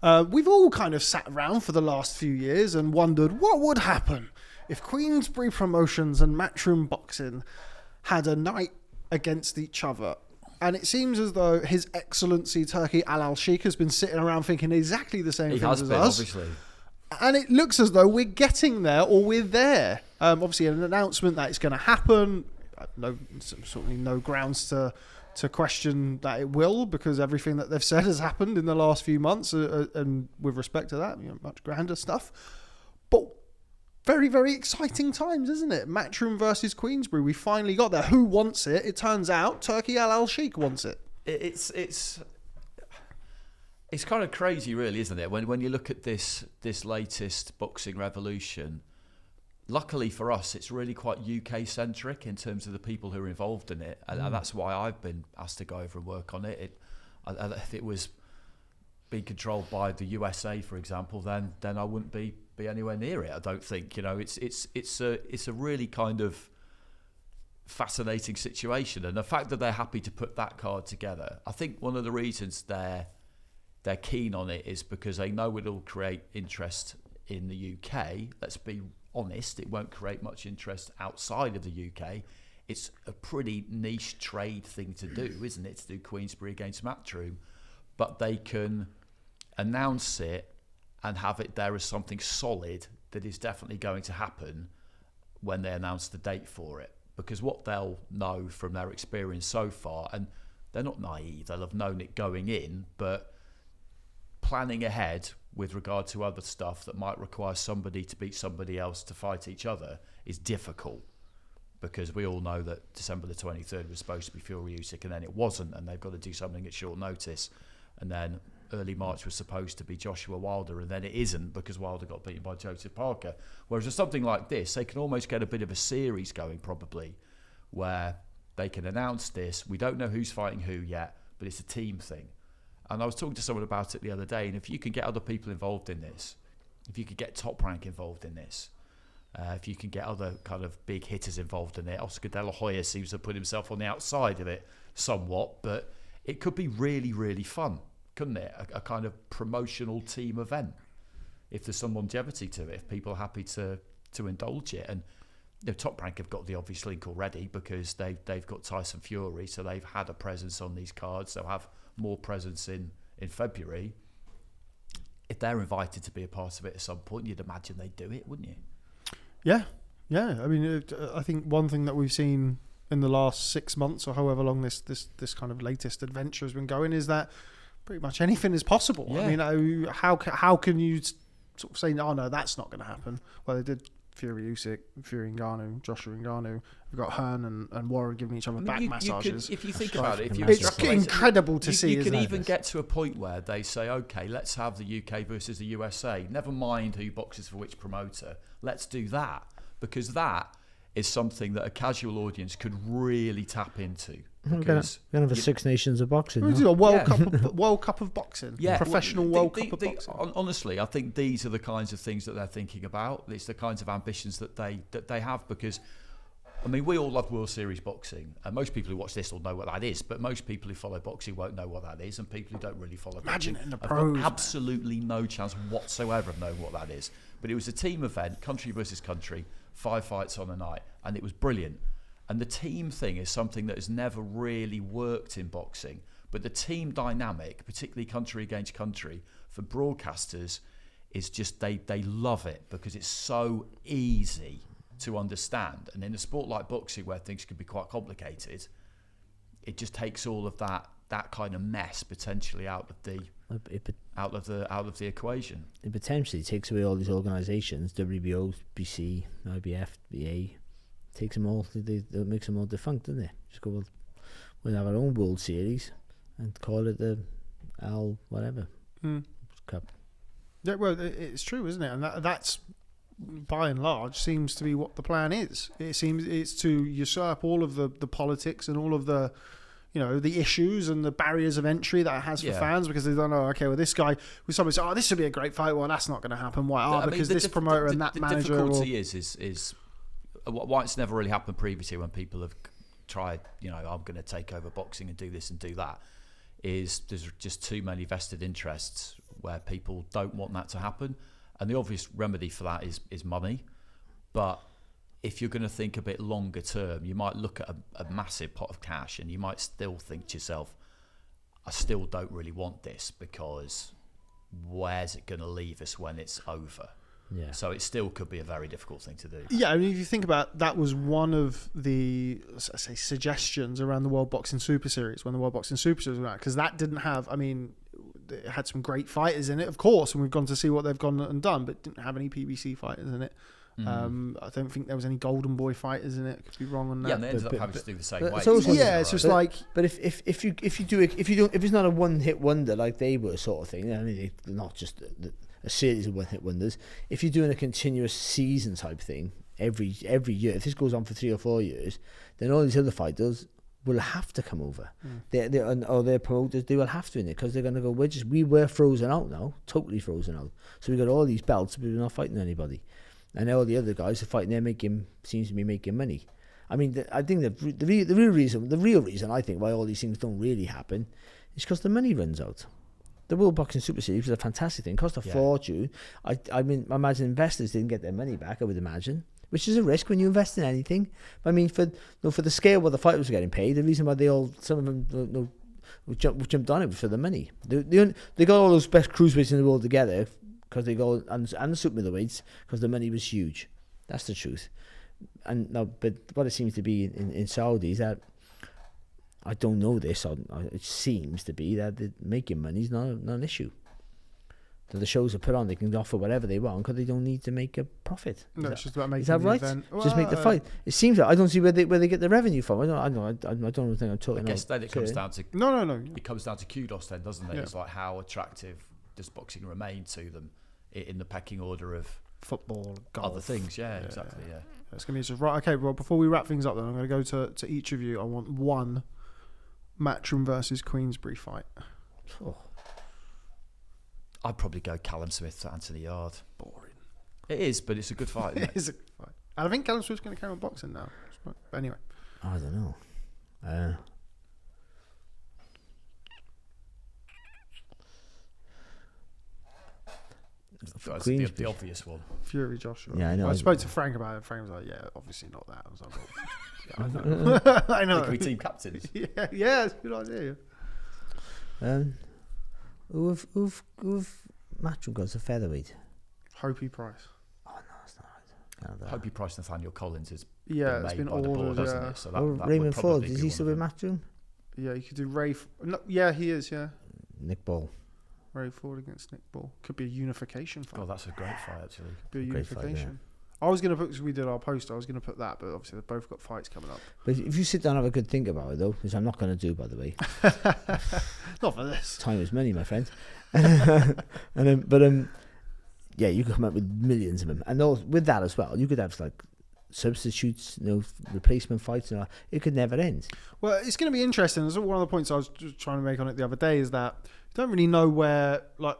We've all kind of sat around for the last few years and wondered what would happen if Queensberry Promotions and Matchroom Boxing had a night against each other. And it seems as though His Excellency Turki Al-Sheikh has been sitting around thinking exactly the same things as us. Obviously. And it looks as though we're getting there, or we're there. Obviously, an announcement that it's going to happen. Certainly no grounds to question that it will, because everything that they've said has happened in the last few months, and with respect to that, much grander stuff. But very, very exciting times, isn't it? Matchroom versus Queensberry. We finally got there. Who wants it? It turns out Turki Al-Sheikh wants it. It's kind of crazy, really, isn't it? When you look at this latest boxing revolution, luckily for us, it's really quite UK-centric in terms of the people who are involved in it, and that's why I've been asked to go over and work on it. If it was being controlled by the USA, for example, then I wouldn't be anywhere near it. I don't think. It's a really kind of fascinating situation, and the fact that they're happy to put that card together, I think one of the reasons they're keen on it is because they know it'll create interest in the UK. Let's be honest, it won't create much interest outside of the UK. It's a pretty niche trade thing to do, isn't it, to do Queensberry against Matchroom? But they can announce it and have it there as something solid that is definitely going to happen when they announce the date for it. Because what they'll know from their experience so far, and they're not naive, they'll have known it going in, but planning ahead with regard to other stuff that might require somebody to beat somebody else to fight each other is difficult, because we all know that December the 23rd was supposed to be Fury Usyk, and then it wasn't, and they've got to do something at short notice. And then early March was supposed to be Joshua Wilder, and then it isn't because Wilder got beaten by Joseph Parker. Whereas with something like this, they can almost get a bit of a series going, probably, where they can announce this. We don't know who's fighting who yet, but it's a team thing. And I was talking to someone about it the other day, and if you can get other people involved in this, if you could get Top Rank involved in this, if you can get other kind of big hitters involved in it, Oscar De La Hoya seems to put himself on the outside of it somewhat, but it could be really, really fun, couldn't it? A kind of promotional team event, if there's some longevity to it, if people are happy to indulge it. And Top Rank have got the obvious link already, because they've got Tyson Fury, so they've had a presence on these cards. They'll have more presence in February. If they're invited to be a part of it at some point, you'd imagine they'd do it, wouldn't you? Yeah. I mean, I think one thing that we've seen in the last 6 months, or however long this kind of latest adventure has been going, is that pretty much anything is possible. Yeah. I mean, how can you sort of say, oh no, that's not going to happen? Well, they did Fury Usyk, Fury Ngannou, Joshua Ngannou. We've got Hearn and Warren giving each other back massages. If you think about it, it's incredible to see. You can even get to a point where they say, okay, let's have the UK versus the USA. Never mind who boxes for which promoter. Let's do that, because that is something that a casual audience could really tap into. We're going to have a Six Nations of boxing. A World Cup of boxing. Yeah, professional World Cup of boxing. Honestly, I think these are the kinds of things that they're thinking about. It's the kinds of ambitions that they have, because, I mean, we all love World Series boxing, and most people who watch this will know what that is, but most people who follow boxing won't know what that is, and people who don't really follow boxing it in the pros, have absolutely no chance whatsoever of knowing what that is. But it was a team event, country versus country, 5 fights on a night, and it was brilliant. And the team thing is something that has never really worked in boxing. But the team dynamic, particularly country against country, for broadcasters, is just, they love it, because it's so easy to understand. And in a sport like boxing, where things can be quite complicated, it just takes all of that kind of mess potentially out of the equation. It potentially takes away all these organisations, WBO, BC, IBF, BA. Takes them all, that makes them all defunct, doesn't it? Just go, we'll have our own World Series and call it the whatever Cup. Yeah, well, it's true, isn't it? And that's by and large seems to be what the plan is. It seems it's to usurp all of the politics and all of the, the issues and the barriers of entry that it has for fans, because they don't know, okay, well, this guy, with somebody say, oh, this would be a great fight. Well, that's not going to happen. Why? Because this promoter and that manager. The difficulty is why it's never really happened previously, when people have tried, I'm going to take over boxing and do this and do that, is there's just too many vested interests where people don't want that to happen. And the obvious remedy for that is money. But if you're going to think a bit longer term, you might look at a massive pot of cash and you might still think to yourself, I still don't really want this, because where's it going to leave us when it's over? Yeah. So it still could be a very difficult thing to do. Yeah, I mean, if you think about that, was one of the, I say, suggestions around the World Boxing Super Series when the World Boxing Super Series was out, because that didn't have, I mean, it had some great fighters in it, of course, and we've gone to see what they've gone and done, but didn't have any PBC fighters in it. I don't think there was any Golden Boy fighters in it. Could be wrong on that. Yeah, and they ended up having to do the same way. It's just like. But if it's not a one hit wonder like they were, sort of thing. I mean, they're not just a series of one hit wonders. If you're doing a continuous season type thing every year, if this goes on for 3 or 4 years, then all these other fighters will have to come over. Or their promoters, they will have to in it, because they're going to go, we were frozen out now, totally frozen out. So we got all these belts, but we're not fighting anybody. And all the other guys are fighting, seems to be making money. I mean, I think the real reason I think why all these things don't really happen is because the money runs out. The World Boxing Super Series was a fantastic thing. It cost a fortune. I mean, I imagine investors didn't get their money back, I would imagine, which is a risk when you invest in anything. But I mean, for the scale where the fighters were getting paid, the reason why some of them jumped on it was for the money. They got all those best cruiserweights in the world together, because they go and the super middleweights, because the money was huge. That's the truth. And now, but what it seems to be in Saudi is that, I don't know this, it seems to be that making money is not an issue. So the shows are put on, they can offer whatever they want because they don't need to make a profit. No, it's just about making. Is that the right? event. Just make the fight. It seems like I don't see where they get the revenue from. I don't think I'm talking. I guess then it comes down to no. It comes down to kudos then, doesn't it? Yeah. It's like, how attractive does boxing remain to them in the pecking order of football, golf, other things? Yeah, exactly. Yeah. It's gonna be just right. Okay, well, before we wrap things up, then I'm going to go to each of you. I want one Matchroom versus Queensberry fight. Oh. I'd probably go Callum Smith to Anthony Yard. Boring. It is, but it's a good fight. Isn't It is a good fight. And I think Callum Smith's going to carry on boxing now. But anyway. I don't know. That's the obvious one. Fury Joshua. Yeah, I know. I spoke to Frank about it. Frank was like, yeah, obviously not that. I was like, well, yeah, I know. Could we team captains? Yeah, it's a good idea. Who've Matchroom got as a featherweight? Hopey Price. Oh no, that's not right. Hopey Price Nathaniel Collins is Yeah, it's been by the board, ordered. hasn't Yeah. it? So Raymond Ford, is he still with Matchroom? Yeah, you could do Ray. No, yeah, he is. Yeah, Nick Ball. Ray Ford against Nick Ball could be a unification fight. Oh, that's a great fight actually. Could be a Great fight, unification. I was going to put, because we did our post, I was going to put that, but obviously they've both got fights coming up. But if you sit down and have a good think about it, though, which I'm not going to do, by the way. Not for this. Time is money, my friend. Yeah, you could come up with millions of them, and those, with that as well, you could have like substitutes, replacement fights, and all. It could never end. Well, it's going to be interesting. That's one of the points I was just trying to make on it the other day, is that you don't really know where, like,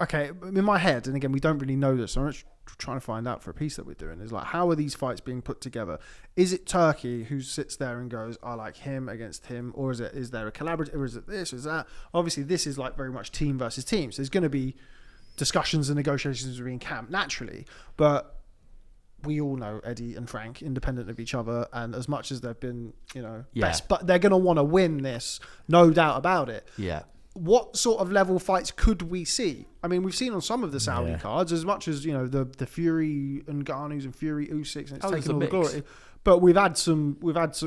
okay, in my head, and again, we don't really know this, so I'm just trying to find out for a piece that we're doing, is like, how are these fights being put together? Is it Turkey who sits there and goes, I like him against him, or is there a collaborative, or is it this, is that? Obviously, this is like very much team versus team, so there's going to be discussions and negotiations between camp, naturally, but we all know Eddie and Frank, independent of each other, and as much as they've been, best, but they're going to want to win this, no doubt about it. Yeah. What sort of level fights could we see? I mean, we've seen on some of the Saudi cards, as much as, the Fury and Ngannou's and Fury Usyk, and it's taken all the glory. But we've had some,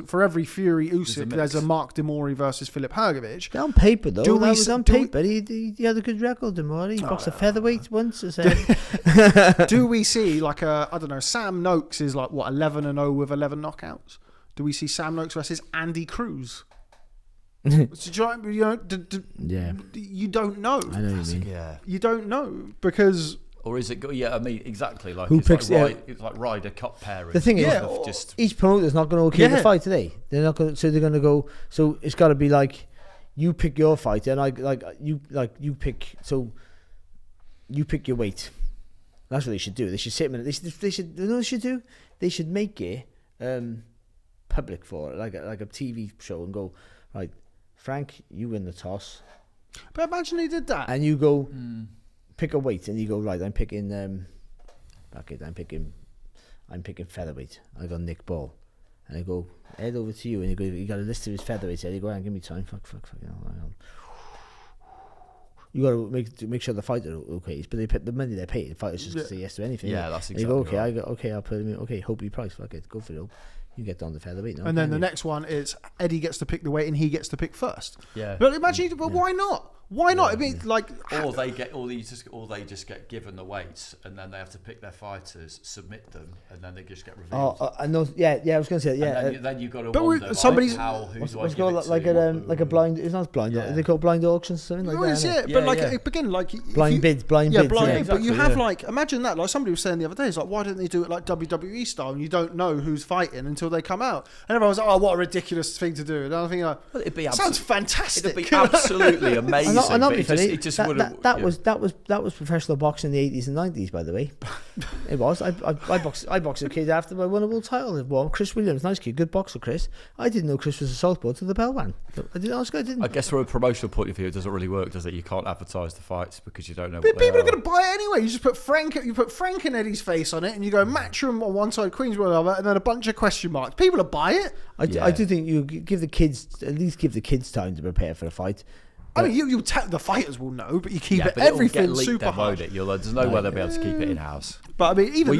for every Fury Usyk, there's a Mark Demori versus Filip Hrgovic. On paper, though, that was on paper. He had a good record, Demori. He boxed a featherweight once. Do we see like Sam Noakes is like, 11-0 with 11 knockouts? Do we see Sam Noakes versus Andy Cruz? You don't know. I know what you mean. Yeah. You don't know, because... Or is it? Yeah, I mean, exactly. Like, Who it's picks it's like Ryder Cup pairing. The thing is, just each promoter's not going to okay the fight today. They're not going. So they're going to go. So it's got to be like, you pick your fight, and you pick. So you pick your weight. That's what they should do. They should sit them. They should. You know what they should do? They should make it public for it, like a TV show, and go, right, Frank, you win the toss. But imagine he did that. And you go, pick a weight, and you go, right, I'm picking featherweight. I got Nick Ball, and I go, head over to you, and you got a list of his featherweights. And you go, give me time. Fuck. You know, you got to make sure the fighter okay. But they put the money they pay. The fighters just say yes to anything. Yeah, that's exactly. And you go, okay, right. I'll put him in. Okay, Hopey Price. Fuck it, go for it. You get down the featherweight. And then the next one is Eddie gets to pick the weight and he gets to pick first. Yeah. But imagine, why not? Why not? I mean, like, or they just get given the weights, and then they have to pick their fighters, submit them, and then they just get revealed. I know. Yeah. I was going to say, yeah. And then you've got to but wonder somebody's who's what's called like a blind. It's not blind. Yeah. They call blind auctions, something like that. Yeah, but like again, like blind bids. Blind bids. Yeah, But exactly, you have like, imagine that. Like somebody was saying the other day, it's like, why don't they do it like WWE style, and you don't know who's fighting until they come out? And everyone was like, oh, what a ridiculous thing to do. And I think like, well, it'd be sounds fantastic. It'd be absolutely amazing. I'm not but it just wouldn't. That was professional boxing in the 80s and 90s, by the way. It was. I boxed a kid after I won a world title. Well, Chris Williams, nice kid, good boxer, Chris. I didn't know Chris was a southpaw till the bell rang. I didn't. I guess from a promotional point of view, it doesn't really work, does it? You can't advertise the fights because you don't know. But people are going to buy it anyway. You just put Frank and Eddie's face on it, and you go Matchroom on one side, Queensberry on the other, and then a bunch of question marks. People will buy it. I do think you give the kids time to prepare for the fight. I mean, you the fighters will know, but you keep but everything leaked super then, hard. won't it? There's no way they'll be able to keep it in house. But I mean, even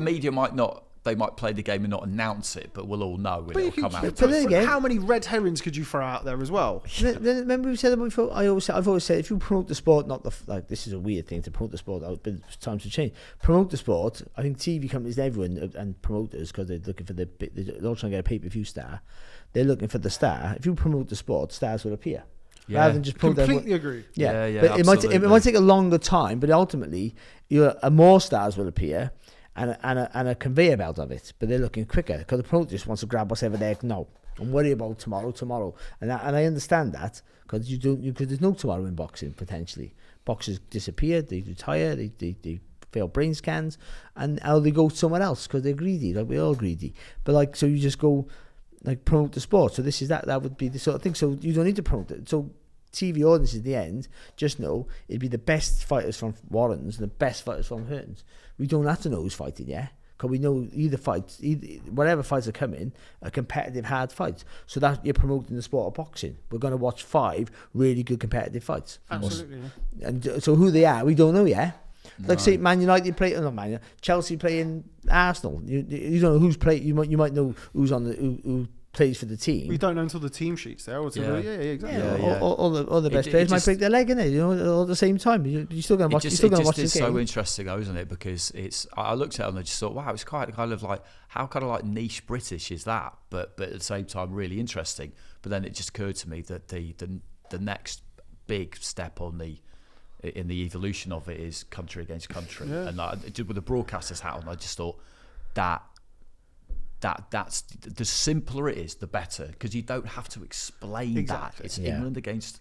media might not. They might play the game and not announce it, but we'll all know when it'll come out. But how many red herrings could you throw out there as well? Remember we said that before. I've always said, if you promote the sport, not this is a weird thing to promote the sport. But it's time to change. Promote the sport. I think TV companies, everyone, and promoters, because they're looking for they're all trying to get a pay-per-view star. They're looking for the star. If you promote the sport, stars will appear. Yeah. Rather than just promote completely agree. Yeah, but it might take a longer time, but ultimately, more stars will appear. And a conveyor belt of it, but they're looking quicker because the promoter just wants to grab what's ever there. No, I'm worried about tomorrow, and I understand that because because there's no tomorrow in boxing potentially. Boxers disappear, they retire, they fail brain scans, and they go somewhere else because they're greedy. Like we're all greedy, but so you just go promote the sport. So this is that would be the sort of thing. So you don't need to promote it. So TV audiences at the end just know it'd be the best fighters from Warren's and the best fighters from Hearn's. We don't have to know who's fighting, because we know whatever fights are coming are competitive, hard fights. So that you're promoting the sport of boxing. We're going to watch 5 really good competitive fights. Absolutely. And so who they are, we don't know yet. No. Say Man United play, not Man United, Chelsea playing Arsenal. You don't know who's playing. You might know who's on who plays for the team. We don't know until the team sheet's there. Exactly. All the best players might break their leg in it, all at the same time. You're still going to watch. You're still going to watch this game. It's so interesting, though, isn't it? Because I looked at it and I just thought, wow, it's quite kind of like how kind of like niche British is that, but at the same time really interesting. But then it just occurred to me that the next big step in the evolution of it is country against country, and with the broadcaster's hat on, I just thought that's the simpler it is, the better, because you don't have to explain that. It's England against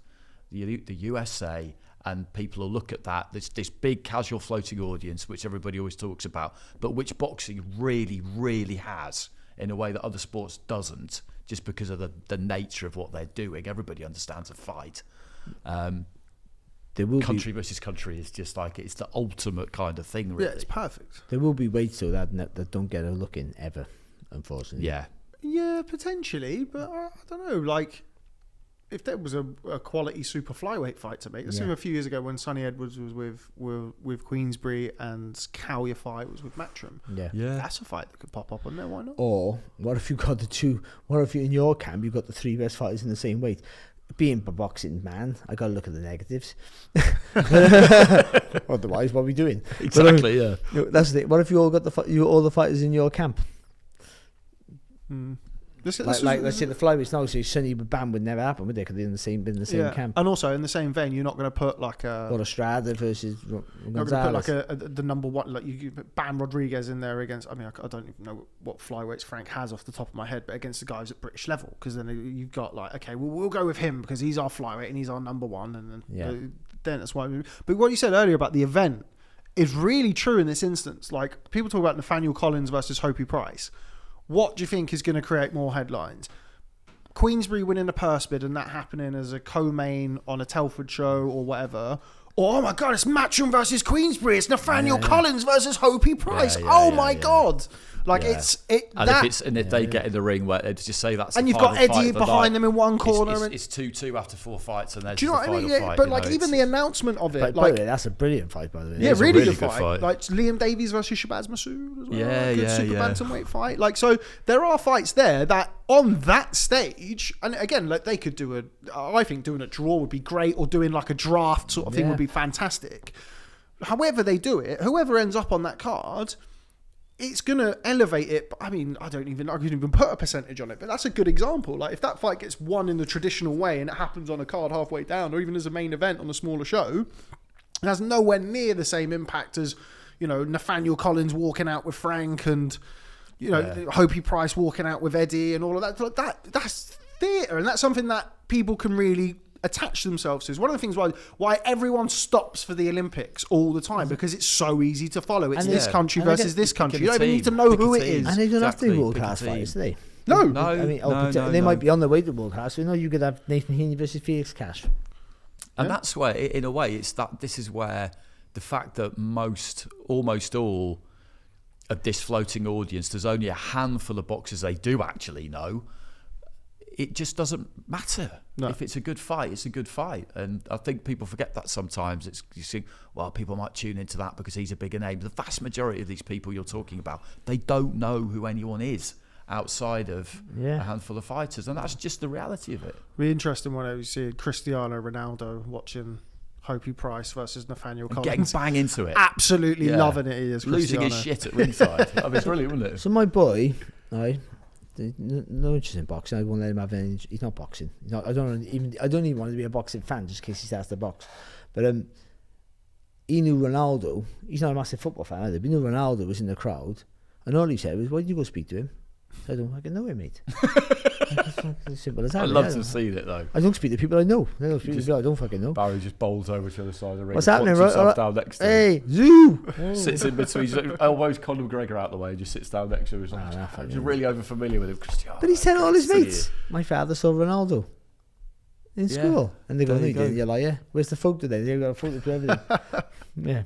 the USA, and people will look at that. There's this big casual floating audience, which everybody always talks about, but which boxing really, really has in a way that other sports doesn't, just because of the nature of what they're doing. Everybody understands a fight. Country versus country is just it's the ultimate kind of thing, really. Yeah, it's perfect. There will be weights though that don't get a look in ever. Unfortunately, yeah, potentially, but I don't know. If there was a quality super flyweight fight to make, let's see a few years ago when Sonny Edwards was with Queensberry and Cowyer fight was with Matchroom. Yeah, that's a fight that could pop up on there. Why not? Or what if you got the two? What if you in your camp you've got the 3 best fighters in the same weight? Being a boxing man, I got to look at the negatives. Otherwise, what are we doing? Exactly. That's the thing. What if you all got all the fighters in your camp? Let's say the flyweights now, so Sonny Bam would never happen, would they? Because they're in the same camp. And also in the same vein, you're not going to put or Estrada versus Gonzalez. Not going to put the number one, you put Bam Rodriguez in there against. I mean, I don't even know what flyweights Frank has off the top of my head, but against the guys at British level, because then you've got we'll go with him because he's our flyweight and he's our number one, and then that's why. But what you said earlier about the event is really true in this instance. People talk about Nathaniel Collins versus Hopey Price. What do you think is going to create more headlines? Queensberry winning a purse bid and that happening as a co-main on a Telford show or whatever, Or, oh my God, it's Matchroom versus Queensberry. It's Nathaniel Collins versus Hopi Price. My God. Like if they get in the ring where they just say that's, and you've got Eddie behind them in one corner, it's 2-2 after 4 fights, and there's do you know what I mean? But like even the announcement of it, by the way, that's a brilliant fight, by the way. Yeah, really good fight. Like Liam Davies versus Shabazz Masood as well. Good super bantamweight fight. Like, so there are fights there that on that stage, and again, like they could do I think doing a draw would be great, or doing like a draft sort of thing would be fantastic. However they do it, whoever ends up on that card, it's going to elevate it. I mean, I couldn't even put a percentage on it, but that's a good example. Like if that fight gets won in the traditional way and it happens on a card halfway down, or even as a main event on a smaller show, it has nowhere near the same impact as, Nathaniel Collins walking out with Frank and, Hopi Price walking out with Eddie and all of that. Like that's theatre, and that's something that people can really attach themselves to. It's one of the things why everyone stops for the Olympics all the time, because it's so easy to follow. It's this country versus this country. You don't even need to know who it is. And they don't have to be world class fights, do they? No. I mean, they might be on their way to world class. You could have Nathan Heaney versus Felix Cash. And that's where, in a way, this is where the fact that almost all of this floating audience, there's only a handful of boxers they do actually know. It just doesn't matter. No. If it's a good fight, it's a good fight. And I think people forget that sometimes. You think, well, people might tune into that because he's a bigger name. The vast majority of these people you're talking about, they don't know who anyone is outside of a handful of fighters. And that's just the reality of it. It'll be interesting when I see Cristiano Ronaldo watching Hopi Price versus Nathaniel Collins. Getting bang into it. Absolutely loving it. He is losing his shit at ringside. I mean, it's brilliant, wasn't it? So my boy, right, no interest in boxing. I won't let him have any. He's not boxing. I don't even want him to be a boxing fan just in case he starts to box. But he knew Ronaldo. He's not a massive football fan either. But he knew Ronaldo was in the crowd, and all he said was, "Why did you go speak to him?" So I don't fucking know him, mate. As simple as that. I'd love to have seen it though. I don't speak to people I know. I don't speak to people I don't fucking know. Barry just bowls over to the other side of the ring. What's happening? Down next to him. Hey, Zoo! Sits in between his elbows, Conor McGregor out the way, and just sits down next to him. I'm just really over familiar with him. But he's telling all his mates. My father saw Ronaldo in school, and they go, "No, you didn't, you liar. Where's the photo then? They've got a photo to everything." Yeah.